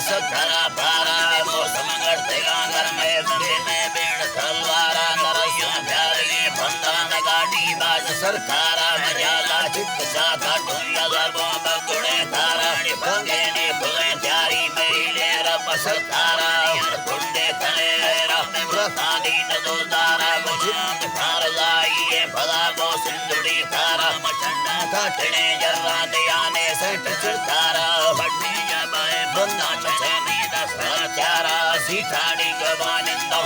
सखरा पारा मौसम करते गांगर में बेड़ तलवारा नरसिया प्यारी बंदा न गाड़ी बाज सरकारा मजाला चित साथा ढूंढा दरबो बगुड़े तारा बंगे ने खुले त्यारी मेले रब सरकारा ढूंढे तले रहने व्रतानी न दोदारा मुझे फार लाइए भला बो सिंधुड़ी तारा मचंडा काटने जर्रा दियाने सेठ चिरतारा भट्टी जबाए बंदा चचेनी दसराचारा सीठाड़ी गवानिंदो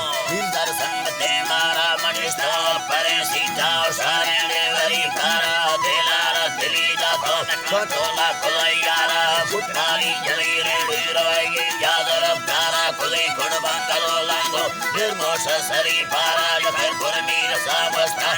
दर्शन ते मारा मनिष्ठो परे सीठा सारे देवरी तारा दिलारा दिली जातो छोटोला खुलैयारा बुठाली जली रे वीरवाई यादर तारा खुले कुड़बंगलो लांगो निर्मोष सरी पारा जफे कुरमीर साबस्ता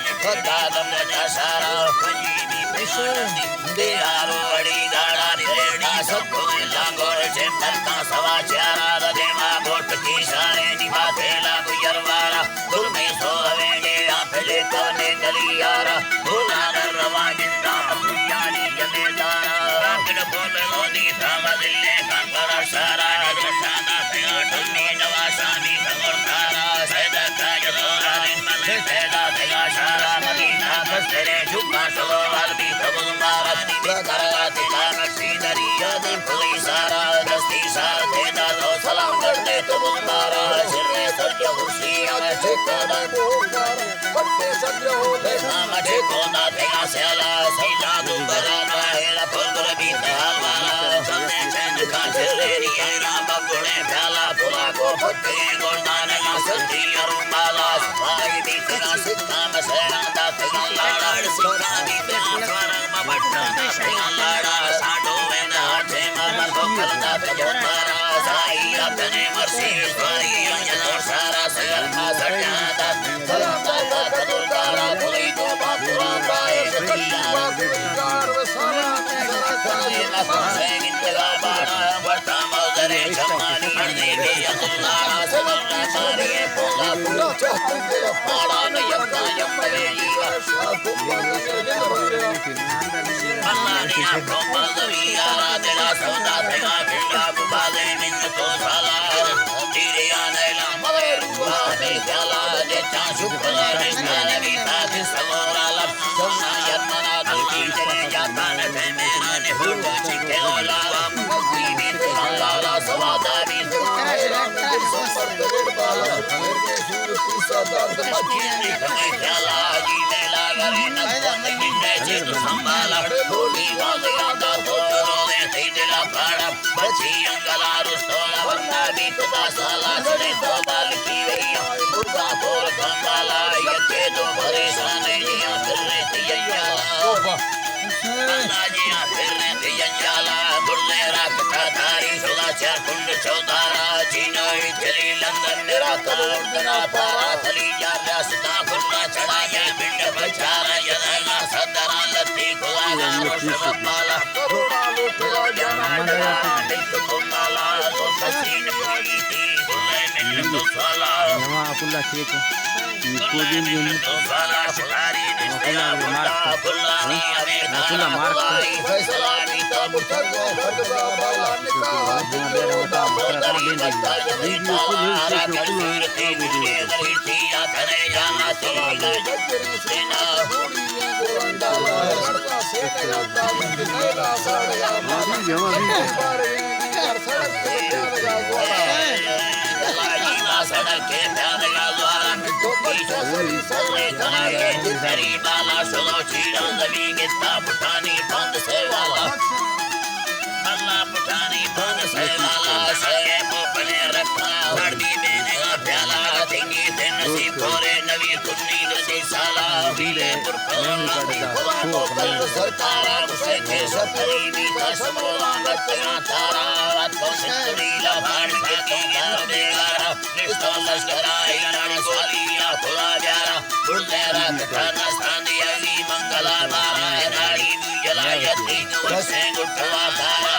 दादम नचासारा पंजीनी पेशनी देहारो अड़ी दाड़ा निरेड़ा सबको लांगो चे मरता सवा चारा देवा गोट की सारे निभा थेला गुजरवारा गुल में सो हवेंगे आफले कवने गलियारा भूला रवा जिंदा पुयानी जमेदारा राकिन बोल लोनी थामा दिल्ले कांगरा सारा जशाना तेरा ठन्नी नवासानी सगोर तारा सैदा काजलोरा मले पैदा तेगा सारा मदीना कस्तेरे झुका सलो अलबी तबुल मारत निकरा तेगा नक्सी दरिया दिन पुली सारा दस्ती सार तेदा लो सलाम करते तबुल मारा सिरे सरके खुशी आवे ठेका दा कोकार पट्टे सजो होले नाम ठेको दा तेगा सेला सैदा दुबरा हेला फुलगुर भी ताल वाला चलने चैन का चिरेरी राम बगुड़े प्याला फुला को फटे गोरदान का संती अरुमाला भाई भी तेगा सिक्का मसेरा दा तेगा लाड़ा सिक्का भी तेगा फरम बट्टा तेगा लाड़ा साडो में नाचे मर को कलदा तेगा मारा साई अपने मर्सी स्वारी अंजना सारा सर का सजादा सलाता का दुर्गारा कोई को बापुरा पाए कल्ला कार वसारा सराकाले मसे गिंदगा बाड़ा वर्ता मौजरे जमानी हरदे के अल्लाह सल्ला मारे पोला पुला चाहते तेरा पाड़ा न यक्का यम्मे जीवा अल्लाह ने आपको मज़विया तेरा सौदा तेरा भिंडा बुबाले मिन तो साला तेरे आने ला मरे रुआ ने जाला ने चाशु पला ने नबी ताज सलोरा लब सोना यमना दुटी तेरे जाता ने मेरा ने फुट चिके ओला मुक्ति ने अल्लाह सवादा भी सोपर तेरे बाला तेरे सूरती सदा मदीने में जाला जी मेला करे न जिंदे चित संभाला बोली वाले आदा तो रोने तेरा पाड़ा बची अंगला रुस्तोला वरना भी खुदा साला चले तो बाल की वैया बुर्गा बोल कंगाला ये दो परेशान जिया फिरने तिया अल्लाह जिया फिरने तिया बुल्ले रखता थारी सुला चार कुंड चौधारा चीनो चली लंदन निराकार उड़ना पारा थली जा रास्ता खुला चढ़ाया बिंड बचारा यदना सदरा लत्ती खुला रोश माला रोड़ा लुटला जाना दिल कुंगाला तो ससीन पड़ी थी बुल्ले मिल तो साला नवा अपुल्ला केक को दिन दिन तो साला सुधारी निस्तेला बुल्ला नी अरे अपुल्ला मार फैसला नी तो मुठगो भगवा बाला निकाह दिलो दा बोला वीडियो को भेज के अपुल्ला करे जाना तेरा जगरी सेना होड़ी गोरंडाला बड़का सेना जाता मेरा साड़िया मारी जवानी बारे यार सड़क पे प्यार गोला लाजीना सड़क के प्यार द्वारा तो बच्चा सही सही कराए तेरी बाला सुनो चीड़ा नबी गिता पुठानी बंद से वाला अल्लाह पुठानी बंद से वाला सके पोपने रखा वर्दी बेने का प्याला थिंगी ते नसीब कोरे नबी कुन्नी नसी साला वीले पुरखला खुदा को कल सरकारा मुझे के सतरी भी का समोला गत्या तारा तो सिंदरी ला भाड़ के यार देगारा निष्ठा लश्करा इनानी स्वालिया खुदा जारा बुल्ले रखता नस्तानी अली मंगला मारा नाड़ी भी जलायती वसे गुठवा तारा